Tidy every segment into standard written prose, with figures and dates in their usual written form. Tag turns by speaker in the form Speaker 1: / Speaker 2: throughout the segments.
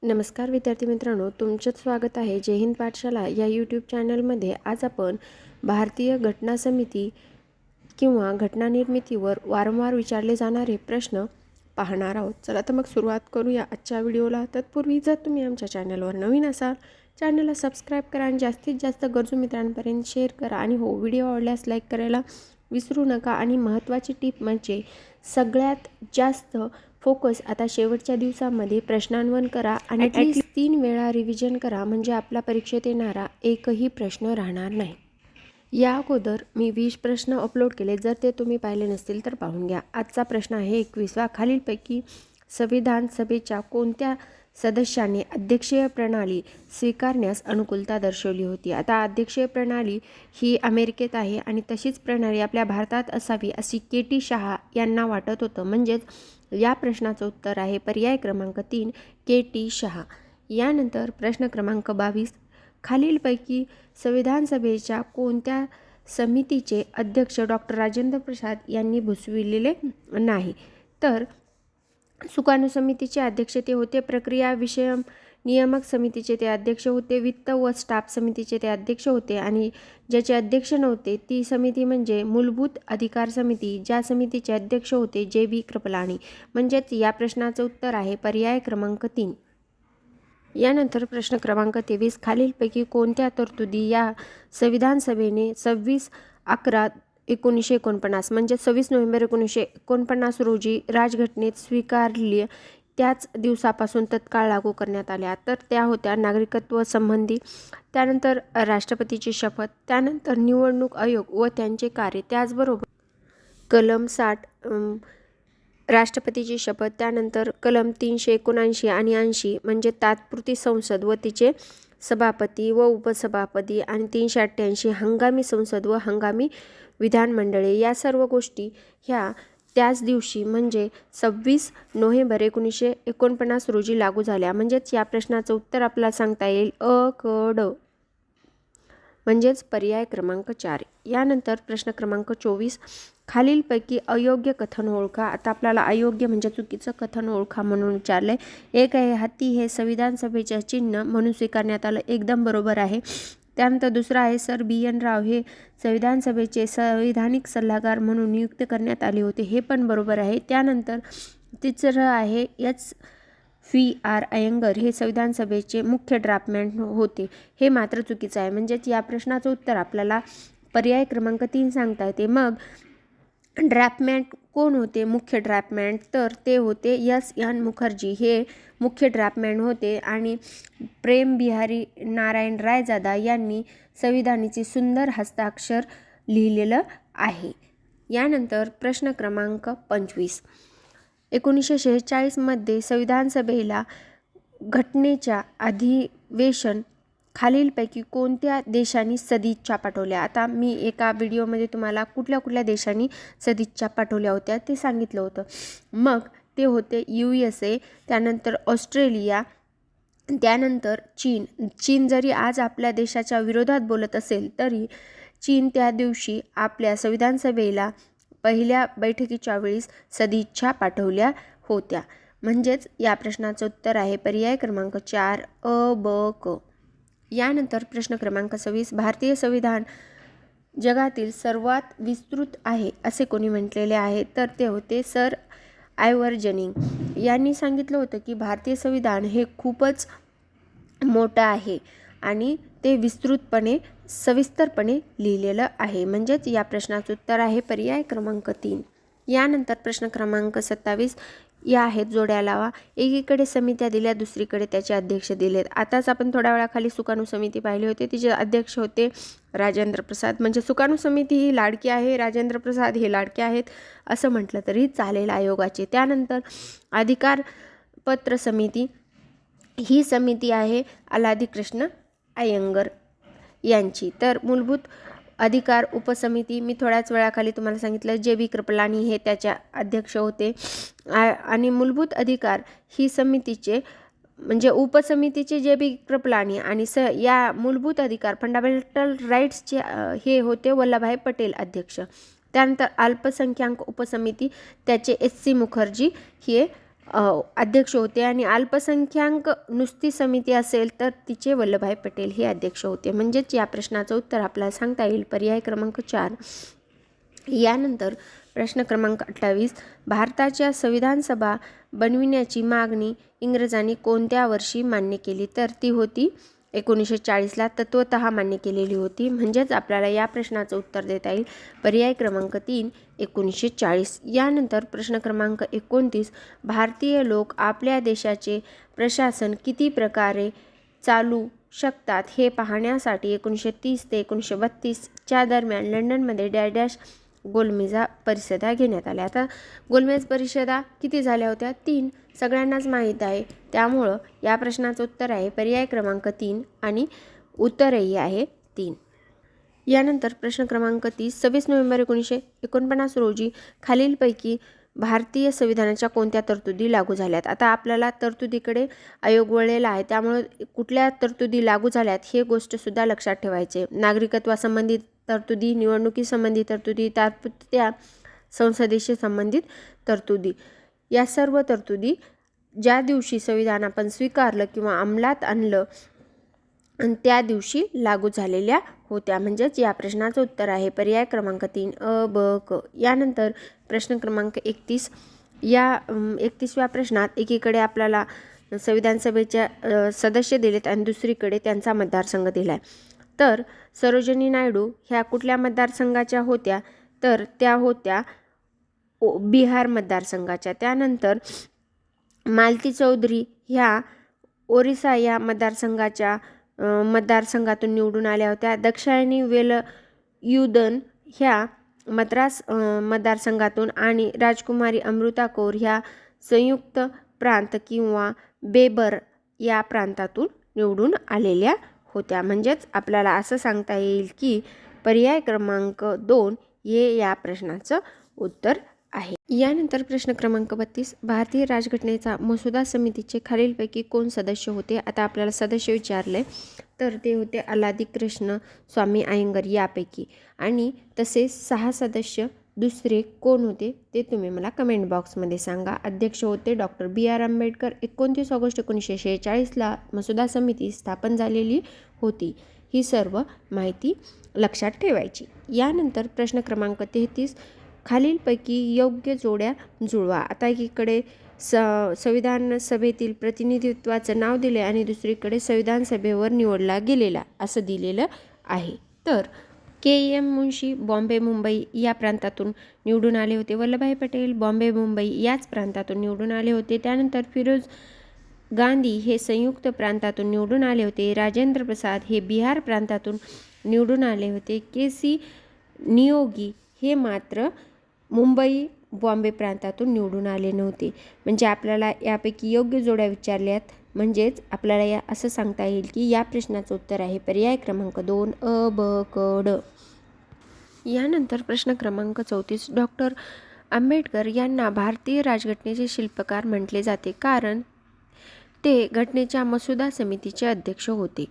Speaker 1: नमस्कार विद्यार्थी मित्रांनो, तुमचं स्वागत आहे जय हिंद पाठशाला या यूट्यूब चॅनलमध्ये। आज आपण भारतीय घटना समिती किंवा घटना निर्मितीवर वारंवार विचारले जाणारे प्रश्न पाहणार आहोत। चला तर मग सुरुवात करूया आजच्या व्हिडिओला। तत्पूर्वी जर तुम्ही आमच्या चॅनलवर नवीन असाल, चॅनलला सबस्क्राईब करा आणि जास्तीत जास्त गरजू मित्रांपर्यंत शेअर करा। आणि हो, व्हिडिओ आवडल्यास लाईक करायला विसरू नका। आणि महत्त्वाची टिप म्हणजे सगळ्यात जास्त फोकस आता शेवटच्या दिवसामध्ये प्रश्नांवर करा आणि ॲटलीस्ट 3 वेळा रिव्हिजन करा, म्हणजे आपला परीक्षेत येणारा एकही प्रश्न राहणार नाही। या अगोदर मी 20 प्रश्न अपलोड केले, जर ते तुम्ही पाहिले नसतील तर पाहून घ्या। आजचा प्रश्न आहे 21वा। खालीलपैकी संविधान सभेच्या कोणत्या सदस्यांनी अध्यक्षीय प्रणाली स्वीकारण्यास अनुकूलता दर्शवली होती? आता अध्यक्षीय प्रणाली ही अमेरिकेत आहे आणि तशीच प्रणाली आपल्या भारतात असावी अशी के.टी. शहा यांना वाटत होतं। म्हणजेच या प्रश्नाचं उत्तर आहे पर्याय क्रमांक 3, के.टी. शहा। यानंतर प्रश्न क्रमांक 22, खालीलपैकी संविधान सभेच्या कोणत्या समितीचे अध्यक्ष डॉक्टर राजेंद्र प्रसाद यांनी भूषविलेले नाही? तर सुकाणू समितीचे अध्यक्ष ते होते, प्रक्रिया विषय नियामक समितीचे ते अध्यक्ष होते, वित्त व स्टाफ समितीचे ते अध्यक्ष होते, आणि ज्याचे अध्यक्ष नव्हते ती समिती म्हणजे मूलभूत अधिकार समिती, ज्या समितीचे अध्यक्ष होते जे.बी. कृपलानी। म्हणजेच या प्रश्नाचं उत्तर आहे पर्याय क्रमांक 3। यानंतर प्रश्न क्रमांक 23, खालीलपैकी कोणत्या तरतुदी या संविधान सभेने 26/11/1949 म्हणजे 26 नोव्हेंबर 1949 रोजी राजघटनेत स्वीकारली त्याच दिवसापासून तत्काळ लागू करण्यात आल्या? तर त्या होत्या नागरिकत्व संबंधी, त्यानंतर राष्ट्रपतीची शपथ, त्यानंतर निवडणूक आयोग व त्यांचे कार्य, त्याचबरोबर कलम 60 राष्ट्रपतीची शपथ, त्यानंतर कलम 379 आणि 80 म्हणजे तात्पुरती संसद व तिचे सभापती व उपसभापती, आणि 388 हंगामी संसद व हंगामी विधानमंडळे। या सर्व गोष्टी ह्या त्याच दिवशी म्हणजे 26 नोव्हेंबर 1949 रोजी लागू झाल्या। म्हणजेच या प्रश्नाचं उत्तर आपल्याला सांगता येईल अ, क, ड म्हणजेच पर्याय क्रमांक 4। यानंतर प्रश्न क्रमांक 24, खालीलपैकी अयोग्य कथन ओळखा। आता आपल्याला अयोग्य म्हणजे चुकीचं कथन ओळखा म्हणून विचारलंय। एक आहे हत्ती हे संविधान सभेचे चिन्ह म्हणून स्वीकारण्यात आलं, एकदम बरोबर आहे। त्यानंतर दुसरा आहे सर बी.एन. राव हे संविधान सभेचे संविधानिक सल्लागार म्हणून नियुक्त करण्यात आले होते, हे पण बरोबर आहे। त्यानंतर तिसरं आहे एच.व्ही.आर. अय्यंगार हे संविधान सभेचे मुख्य ड्राफ्टमॅन होते, हे मात्र चुकीचं आहे। म्हणजेच या प्रश्नाचं उत्तर आपल्याला पर्याय क्रमांक 3 सांगता येते। मग ड्राफ्टमॅन कोण होते? मुख्य ड्राफ्टमॅन तर ते होते एस.एन. मुखर्जी हे मुख्य ड्राफ्टमॅन होते, आणि प्रेम बिहारी नारायण रायजादा यांनी संविधानाची सुंदर हस्ताक्षर लिहिलेलं आहे। यानंतर प्रश्न क्रमांक 25, 1946 मध्ये संविधान सभेला घटनेच्या अधिवेशन खालीलपैकी कोणत्या देशांनी सदिच्छा पाठवल्या? आता मी एका व्हिडिओमध्ये तुम्हाला कुठल्या कुठल्या देशांनी सदिच्छा पाठवल्या होत्या ते सांगितलं होतं। मग ते होते USA, त्यानंतर ऑस्ट्रेलिया, त्यानंतर चीन जरी आज आपल्या देशाच्या विरोधात बोलत असेल तरी चीन त्या दिवशी आपल्या संविधान सभेला पहिल्या बैठकीच्या वेळेस सदिच्छा पाठवल्या होत्या। म्हणजेच या प्रश्नाचं उत्तर आहे पर्याय क्रमांक 4 अ, ब, क। यानंतर प्रश्न क्रमांक 26, भारतीय संविधान जगातील सर्वात विस्तृत आहे असे कोणी म्हटलेले आहे? तर ते होते सर आयव्हर जनिंग यांनी सांगितलं होतं की भारतीय संविधान हे खूपच मोठं आहे आणि ते विस्तृतपणे सविस्तरपणे लिहिलेलं आहे। म्हणजेच या प्रश्नाचं उत्तर आहे पर्याय क्रमांक 3। यानंतर प्रश्न क्रमांक 27, या आहेत जोड्या लावा। एकीकडे समित्या दिल्या, दुसरीकडे त्याचे अध्यक्ष दिलेत। आताच आपण थोड्या वेळाखाली सुकाणू समिती पाहिली होती, तिचे अध्यक्ष होते राजेंद्र प्रसाद। म्हणजे सुकाणू समिती ही लाडकी आहे, राजेंद्र प्रसाद हे लाडके आहेत असं म्हटलं तरी चालेल आयोगाचे। त्यानंतर अधिकार पत्र समिती ही समिती आहे अलादी कृष्ण अय्यंगार यांची। तर मूलभूत अधिकार उपसमिती मी थोड्याच वेळाखाली तुम्हाला सांगितलं जे.बी. कृपलानी हे त्याच्या अध्यक्ष होते, आणि मूलभूत अधिकार ही समितीचे म्हणजे उपसमितीचे जे.बी. कृपलानी, आणि या मूलभूत अधिकार फंडामेंटल राईट्सचे हे होते वल्लभभाई पटेल अध्यक्ष। त्यानंतर अल्पसंख्याक उपसमिती त्याचे एस.सी. मुखर्जी हे अध्यक्ष होते आणि अल्पसंख्याक नुसती समिती असेल तर तिचे वल्लभभाई पटेल हे अध्यक्ष होते. म्हणजेच या प्रश्नाचं उत्तर आपल्याला सांगता येईल पर्याय क्रमांक 4. यानंतर प्रश्न क्रमांक 28, भारताच्या संविधान सभा बनविण्याची मागणी इंग्रजांनी कोणत्या वर्षी मान्य केली? तर ती होती 1940ला तत्वतः मान्य केलेली होती. म्हणजेच आपल्याला या प्रश्नाचं उत्तर देता येईल पर्याय क्रमांक 3 1940. यानंतर प्रश्न क्रमांक 29, भारतीय लोक आपल्या देशाचे प्रशासन किती प्रकारे चालू शकतात हे पाहण्यासाठी 1930 ते 1932च्या दरम्यान लंडनमध्ये डॅश गोलमेज परिषदा घेण्यात आल्या. आता गोलमेज परिषदा किती झाल्या होत्या? 3. सगळ्यांनाच माहीत आहे. त्यामुळं या प्रश्नाचं उत्तर आहे पर्याय क्रमांक 3 आणि उत्तरही आहे 3. यानंतर प्रश्न क्रमांक 30, 26 नोव्हेंबर 1949 रोजी खालीलपैकी भारतीय संविधानाच्या कोणत्या तरतुदी लागू झाल्यात? आता आपल्याला तरतुदीकडे आयोग वळलेला आहे, त्यामुळे कुठल्या तरतुदी लागू झाल्यात हे गोष्टसुद्धा लक्षात ठेवायचे. नागरिकत्वासंबंधित तरतुदी, निवडणुकीसंबंधित तरतुदी, तात्पुरत्या संसदेशी संबंधित तरतुदी. या सर्व तरतुदी ज्या दिवशी संविधान आपण स्वीकारलं किंवा अंमलात आणलं आणि त्या दिवशी लागू झालेल्या होत्या. म्हणजेच या प्रश्नाचं उत्तर आहे पर्याय क्रमांक 3 अ, ब, क. यानंतर प्रश्न क्रमांक 31, या 31व्या प्रश्नात एकीकडे आपल्याला संविधान सभेच्या सदस्य दिलेत आणि दुसरीकडे त्यांचा मतदारसंघ दिला आहे. तर सरोजिनी नायडू ह्या कुठल्या मतदारसंघाच्या होत्या? तर त्या होत्या बिहार मतदारसंघाच्या. त्यानंतर मालती चौधरी ह्या ओरिसा या मतदारसंघातून निवडून आल्या होत्या. दक्षायनी वेलयुदन ह्या मद्रास मतदारसंघातून आणि राजकुमारी अमृता कौर ह्या संयुक्त प्रांत किंवा बेबर या प्रांतातून निवडून आलेल्या होत्या. म्हणजेच आपल्याला असं सांगता येईल की पर्याय क्रमांक 2 हे या प्रश्नाचं उत्तर आहे. यानंतर प्रश्न क्रमांक 32, भारतीय राजघटनेचा मसुदा समितीचे खालीलपैकी कोण सदस्य होते? आता आपल्याला सदस्य विचारले तर ते होते अल्लादी कृष्ण स्वामी अय्यंगार यापैकी. आणि तसेच 6 सदस्य दुसरे कोण होते ते तुम्ही मला कमेंट बॉक्समध्ये सांगा. अध्यक्ष होते डॉक्टर B.R. आंबेडकर. 29 ऑगस्ट 1946ला मसुदा समिती स्थापन झालेली होती. ही सर्व माहिती लक्षात ठेवायची. यानंतर प्रश्न क्रमांक 33, खालीलपैकी योग्य जोड्या जुळवा. आता एकीकडे संविधान सभेतील प्रतिनिधित्वाचं नाव दिले आणि दुसरीकडे संविधान सभेवर निवडला गेलेला असं दिलेलं आहे. तर K.M. मुंशी बॉम्बे मुंबई या प्रांतातून निवडून आले होते. वल्लभभाई पटेल बॉम्बे मुंबई याच प्रांतातून निवडून आले होते. त्यानंतर फिरोज गांधी हे संयुक्त प्रांतातून निवडून आले होते. राजेंद्र प्रसाद हे बिहार प्रांतातून निवडून आले होते. K.C. नियोगी हे मात्र मुंबई बॉम्बे प्रांतातून निवडून आले नव्हते. म्हणजे आपल्याला यापैकी योग्य जोड्या विचारल्यात. म्हणजेच आपल्याला या असं सांगता येईल की या प्रश्नाचं उत्तर आहे पर्याय क्रमांक 2 अ, ब, क, ड. यानंतर प्रश्न क्रमांक 34, डॉक्टर आंबेडकर यांना भारतीय राजघटनेचे शिल्पकार म्हटले जाते कारण ते घटनेच्या मसुदा समितीचे अध्यक्ष होते.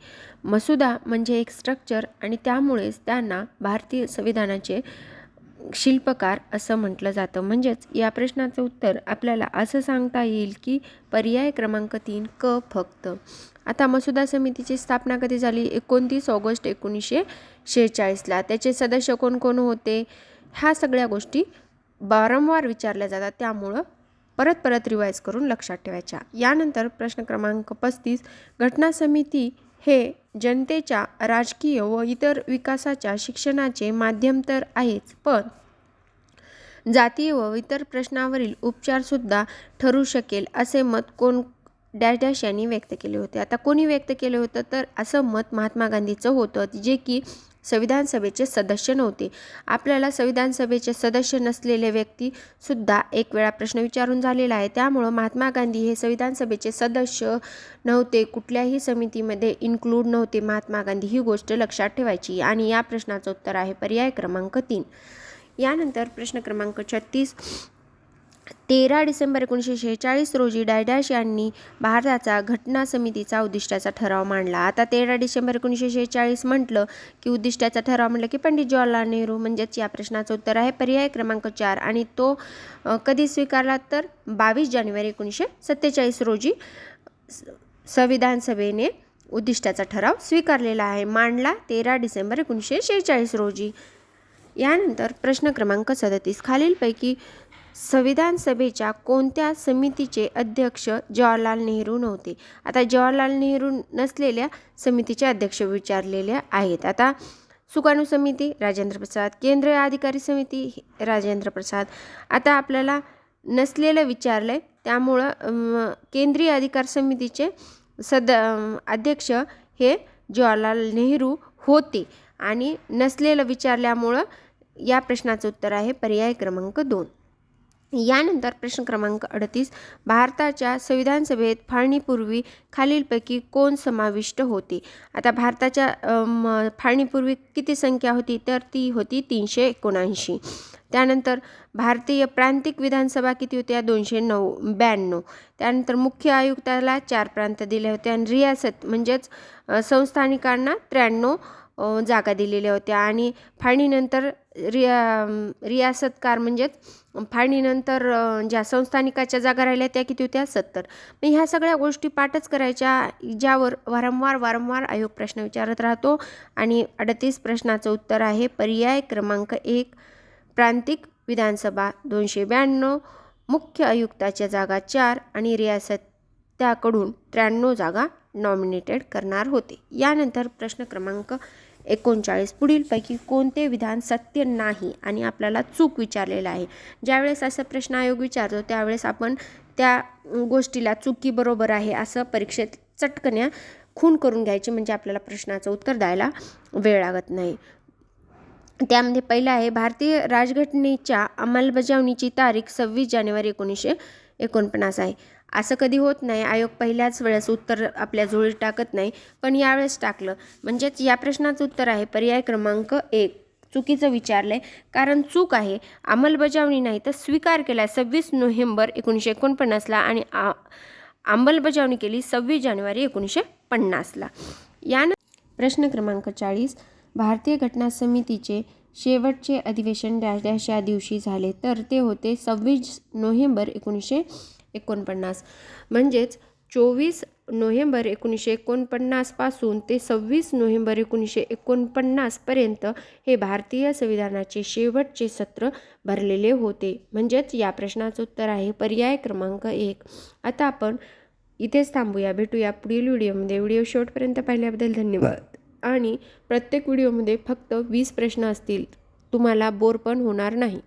Speaker 1: मसुदा म्हणजे एक स्ट्रक्चर आणि त्यामुळेच त्यांना भारतीय संविधानाचे शिल्पकार असं म्हटलं जातं. म्हणजेच या प्रश्नाचं उत्तर आपल्याला असं सांगता येईल की पर्याय क्रमांक 3 क फक्त. आता मसुदा समितीची स्थापना कधी झाली? 29 ऑगस्ट 1946ला. त्याचे सदस्य कोण कोण होते? ह्या सगळ्या गोष्टी वारंवार विचारल्या जातात, त्यामुळं परत रिवाईज करून लक्षात ठेवायच्या. यानंतर प्रश्न क्रमांक 35, घटना समिती हे जनतेच्या राजकीय व इतर विकासाच्या शिक्षणाचे माध्यम तर आहेच, पण जातीय व इतर प्रश्नावरील उपचारसुद्धा ठरू शकेल असे मत कोण डॅश यांनी व्यक्त केले होते. आता कोणी व्यक्त केले होतं? तर असं मत महात्मा गांधीचं होतं, जे की संविधान सभेचे सदस्य नव्हते. आपल्याला संविधान सभेचे सदस्य नसलेले व्यक्तीसुद्धा एक वेळा प्रश्न विचारून झालेला आहे. त्यामुळं महात्मा गांधी हे संविधान सभेचे सदस्य नव्हते, कुठल्याही समितीमध्ये इन्क्लूड नव्हते महात्मा गांधी. ही गोष्ट लक्षात ठेवायची आणि या प्रश्नाचं उत्तर आहे पर्याय क्रमांक 3. यानंतर प्रश्न क्रमांक 36, 13 डिसेंबर 1946 रोजी डायडॅश यांनी भारताचा घटना समितीचा उद्दिष्टाचा ठराव मांडला. आता 13 डिसेंबर 1946 म्हटलं की उद्दिष्टाचा ठराव म्हटलं की पंडित जवाहरलाल नेहरू, म्हणजेच या प्रश्नाचं उत्तर आहे पर्याय क्रमांक 4. आणि तो कधी स्वीकारला तर 22 जानेवारी 1947 रोजी संविधान सभेने उद्दिष्टाचा ठराव स्वीकारलेला आहे, मांडला 13 डिसेंबर 1946 रोजी. यानंतर प्रश्न क्रमांक 37, खालीलपैकी संविधान सभेच्या कोणत्या समितीचे अध्यक्ष जवाहरलाल नेहरू नव्हते? आता जवाहरलाल नेहरू नसलेल्या समितीचे अध्यक्ष विचारलेले आहेत. आता सुकाणू समिती राजेंद्र प्रसाद, केंद्रीय अधिकारी समिती राजेंद्र प्रसाद. आता आपल्याला नसलेलं विचारलंय त्यामुळं केंद्रीय अधिकार समितीचे अध्यक्ष हे जवाहरलाल नेहरू होते आणि नसलेलं विचारल्यामुळं या प्रश्नाचं उत्तर आहे पर्याय क्रमांक 2. यानंतर प्रश्न क्रमांक 38, भारताच्या संविधान सभेत फाळणीपूर्वी खालीलपैकी कोण समाविष्ट होते? आता भारताच्या फाळणीपूर्वी किती संख्या होती तर ती होती 379. त्यानंतर भारतीय प्रांतिक विधानसभा किती होत्या? 292. त्यानंतर मुख्य आयुक्ताला 4 प्रांत दिले होते आणि रियासत म्हणजेच संस्थानिकांना 93 जागा दिलेल्या होत्या. आणि फाळणीनंतर रियासतकार म्हणजेच फाळणीनंतर ज्या संस्थानिकाच्या जागा राहिल्या त्या किती होत्या? 70. मग ह्या सगळ्या गोष्टी पाठच करायच्या, ज्यावर वारंवार आयोग प्रश्न विचारत राहतो. आणि 38 प्रश्नाचं उत्तर आहे पर्याय क्रमांक 1, प्रांतिक विधानसभा 292, मुख्य आयुक्ताच्या जागा 4 आणि रियासत त्याकडून 93 जागा नॉमिनेटेड करणार होते. यानंतर प्रश्न क्रमांक 39, पुढीलपैकी कोणते विधान सत्य नाही आणि आपल्याला चूक विचारलेला आहे? ज्यावेळेस असा प्रश्न आयोग विचारतो त्यावेळेस आपण त्या गोष्टीला चुकी बरोबर आहे असं परीक्षेत चटकन्या खून करून घ्यायची, म्हणजे आपल्याला प्रश्नाचं उत्तर द्यायला वेळ लागत नाही. त्यामध्ये पहिलं आहे, भारतीय राजघटनेच्या अंमलबजावणीची तारीख 26 जानेवारी 1949 आहे. असं कधी होत नाही, आयोग पहिल्याच वेळेस उत्तर आपल्या जोळीत टाकत नाही, पण यावेळेस टाकलं. म्हणजेच या प्रश्नाचं उत्तर आहे पर्याय क्रमांक 1. चुकीचं विचारलंय कारण चूक आहे, अंमलबजावणी नाही तर स्वीकार केला 26 नोव्हेंबर 1949ला आणि अंमलबजावणी केली 26 जानेवारी 1950ला. प्रश्न क्रमांक 40, भारतीय घटना समितीचे शेवटचे अधिवेशन डॅश या दिवशी झाले तर ते होते 26 नोव्हेंबर 1949. म्हणजेच 24 नोव्हेंबर 1949 पासून ते 26 नोव्हेंबर 1949 पर्यंत हे भारतीय संविधानाचे शेवटचे सत्र भरलेले होते. म्हणजेच या प्रश्नाचं उत्तर आहे पर्याय क्रमांक 1. आता आपण इथेच थांबूया, भेटूया पुढील व्हिडिओमध्ये. व्हिडिओ शेवटपर्यंत पाहिल्याबद्दल धन्यवाद. आणि प्रत्येक व्हिडिओमध्ये फक्त 20 प्रश्न असतील, तुम्हाला बोर पण होणार नाही.